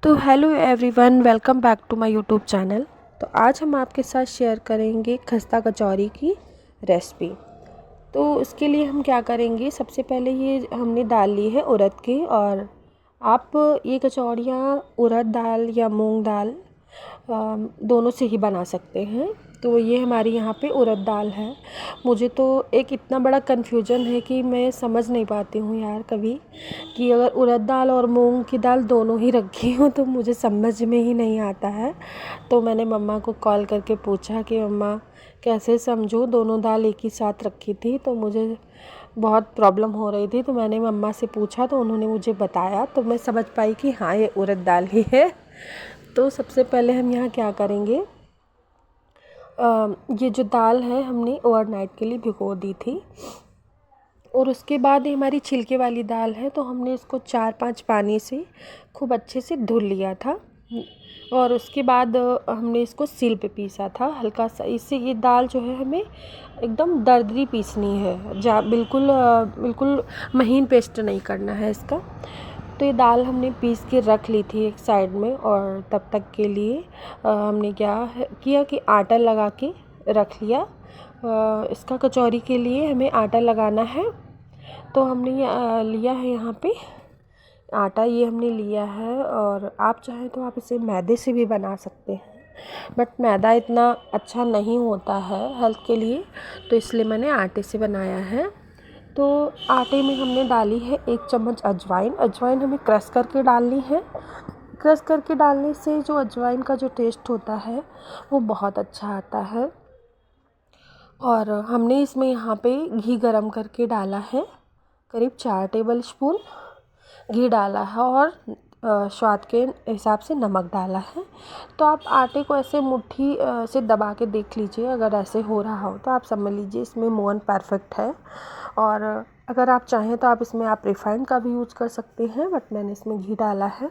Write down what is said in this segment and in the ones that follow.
तो hello everyone, welcome back to my YouTube channel. तो आज हम आपके साथ शेयर करेंगे खस्ता कचौरी की रेसिपी। तो उसके लिए हम क्या करेंगे, सबसे पहले ये हमने दाल ली है उड़द की। और आप ये कचौरियाँ उड़द दाल या मूंग दाल दोनों से ही बना सकते हैं। तो ये हमारी यहाँ पे उड़द दाल है। मुझे तो एक इतना बड़ा कन्फ्यूजन है कि मैं समझ नहीं पाती हूँ यार कभी, कि अगर उड़द दाल और मूंग की दाल दोनों ही रखी हूँ तो मुझे समझ में ही नहीं आता है। तो मैंने मम्मा को कॉल करके पूछा कि मम्मा कैसे समझूँ, दोनों दाल एक ही साथ रखी थी तो मुझे बहुत प्रॉब्लम हो रही थी। तो मैंने मम्मा से पूछा तो उन्होंने मुझे बताया, तो मैं समझ पाई कि हाँ ये उड़द दाल ही है। तो सबसे पहले हम यहाँ क्या करेंगे, ये जो दाल है हमने ओवरनाइट के लिए भिगो दी थी। और उसके बाद ये हमारी छिलके वाली दाल है, तो हमने इसको 4-5 पानी से खूब अच्छे से धुल लिया था। और उसके बाद हमने इसको सील पे पीसा था हल्का सा। इससे ये दाल जो है हमें एकदम दरदरी पीसनी है, बिल्कुल महीन पेस्ट नहीं करना है इसका। तो ये दाल हमने पीस के रख ली थी एक साइड में। और तब तक के लिए हमने क्या किया कि आटा लगा के रख लिया। इसका कचौरी के लिए हमें आटा लगाना है। तो हमने ये लिया है यहाँ पे आटा, ये हमने लिया है। और आप चाहें तो आप इसे मैदे से भी बना सकते हैं, बट मैदा इतना अच्छा नहीं होता है हेल्थ के लिए, तो इसलिए मैंने आटे से बनाया है। तो आटे में हमने डाली है 1 चम्मच अजवाइन। अजवाइन हमें क्रश करके डालनी है। क्रश करके डालने से जो अजवाइन का जो टेस्ट होता है वो बहुत अच्छा आता है। और हमने इसमें यहाँ पे घी गरम करके डाला है, करीब 4 टेबल स्पून घी डाला है। और स्वाद के हिसाब से नमक डाला है। तो आप आटे को ऐसे मुट्ठी से दबा के देख लीजिए, अगर ऐसे हो रहा हो तो आप समझ लीजिए इसमें मोहन परफेक्ट है। और अगर आप चाहें तो आप इसमें रिफाइंड का भी यूज़ कर सकते हैं, बट मैंने इसमें घी डाला है।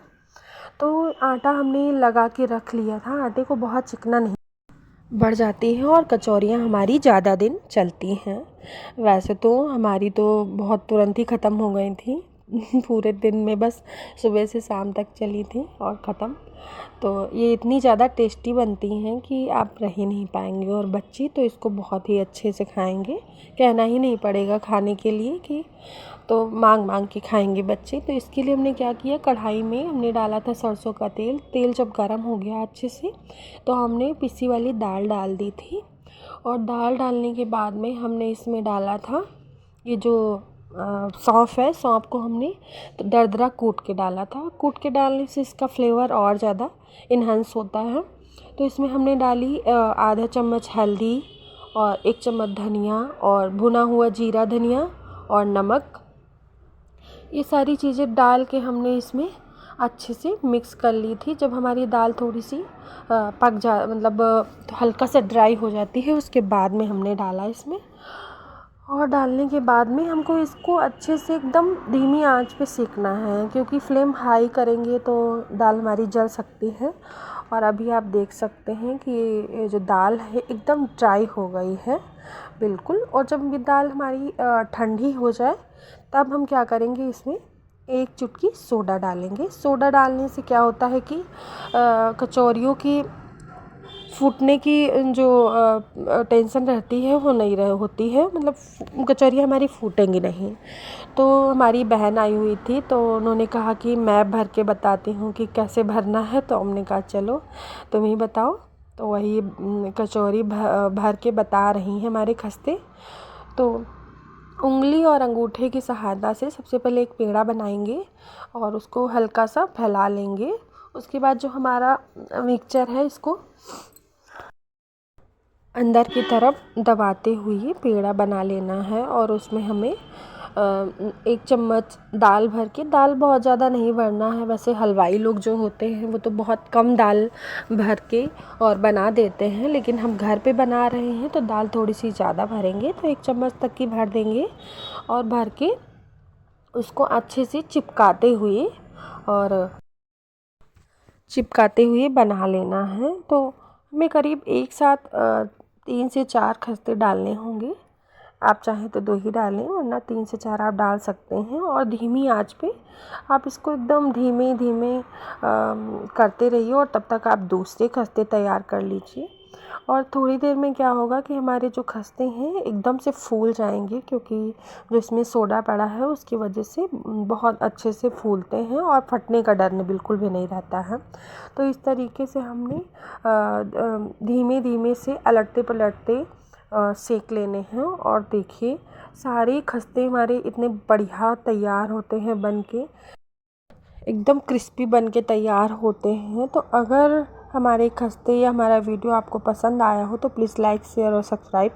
तो आटा हमने लगा के रख लिया था। आटे को बहुत चिकना नहीं बढ़ जाती है और कचौरियाँ हमारी ज़्यादा दिन चलती हैं। वैसे तो हमारी तो बहुत तुरंत ही ख़त्म हो गई थी पूरे दिन में बस सुबह से शाम तक चली थी और ख़त्म। तो ये इतनी ज़्यादा टेस्टी बनती हैं कि आप रह ही नहीं पाएंगे। और बच्चे तो इसको बहुत ही अच्छे से खाएंगे, कहना ही नहीं पड़ेगा खाने के लिए कि, तो मांग मांग के खाएंगे बच्चे। तो इसके लिए हमने क्या किया, कढ़ाई में हमने डाला था सरसों का तेल। तेल जब गर्म हो गया अच्छे से तो हमने पिसी वाली दाल डाल दी थी। और दाल डालने के बाद में हमने इसमें डाला था ये जो सौंफ है। सौंफ को हमने तो दरदरा कूट के डाला था। कूट के डालने से इसका फ्लेवर और ज़्यादा इन्हांस होता है। तो इसमें हमने डाली आधा चम्मच हल्दी और 1 चम्मच धनिया और भुना हुआ जीरा धनिया और नमक। ये सारी चीज़ें डाल के हमने इसमें अच्छे से मिक्स कर ली थी। जब हमारी दाल थोड़ी सी मतलब हल्का सा ड्राई हो जाती है, उसके बाद में हमने डाला इसमें। और डालने के बाद में हमको इसको अच्छे से एकदम धीमी आंच पे सेकना है, क्योंकि फ्लेम हाई करेंगे तो दाल हमारी जल सकती है। और अभी आप देख सकते हैं कि ये जो दाल है एकदम ड्राई हो गई है बिल्कुल। और जब ये दाल हमारी ठंडी हो जाए तब हम क्या करेंगे, इसमें 1 चुटकी सोडा डालेंगे। सोडा डालने से क्या होता है कि कचौरियों की फूटने की जो टेंशन रहती है वो नहीं होती है, मतलब कचौरियाँ हमारी फूटेंगी नहीं। तो हमारी बहन आई हुई थी तो उन्होंने कहा कि मैं भर के बताती हूँ कि कैसे भरना है। तो हमने कहा चलो तुम ही बताओ। तो वही कचौरी भर के बता रही हैं हमारे खस्ते। तो उंगली और अंगूठे की सहायता से सबसे पहले एक पेड़ा बनाएंगे और उसको हल्का सा फैला लेंगे। उसके बाद जो हमारा मिक्सचर है इसको अंदर की तरफ दबाते हुए पेड़ा बना लेना है। और उसमें हमें 1 चम्मच दाल भर के, दाल बहुत ज़्यादा नहीं भरना है। वैसे हलवाई लोग जो होते हैं वो तो बहुत कम दाल भर के और बना देते हैं, लेकिन हम घर पे बना रहे हैं तो दाल थोड़ी सी ज़्यादा भरेंगे, तो 1 चम्मच तक की भर देंगे। और भर के उसको अच्छे से चिपकाते हुए बना लेना है। तो हमें करीब एक साथ 3 से 4 खस्ते डालने होंगे। आप चाहें तो 2 ही डालें, वरना 3 से 4 आप डाल सकते हैं। और धीमी आंच पे आप इसको एकदम धीमे धीमे करते रहिए और तब तक आप दूसरे खस्ते तैयार कर लीजिए। और थोड़ी देर में क्या होगा कि हमारे जो खस्ते हैं एकदम से फूल जाएंगे, क्योंकि जो इसमें सोडा पड़ा है उसकी वजह से बहुत अच्छे से फूलते हैं और फटने का डर बिल्कुल भी नहीं रहता है। तो इस तरीके से हमने धीमे धीमे से अलटते पलटते सेक लेने हैं। और देखिए सारे खस्ते हमारे इतने बढ़िया तैयार होते हैं, बन के एकदम क्रिस्पी बन के तैयार होते हैं। तो अगर हमारे खस्ते या हमारा वीडियो आपको पसंद आया हो तो प्लीज़ लाइक शेयर और सब्सक्राइब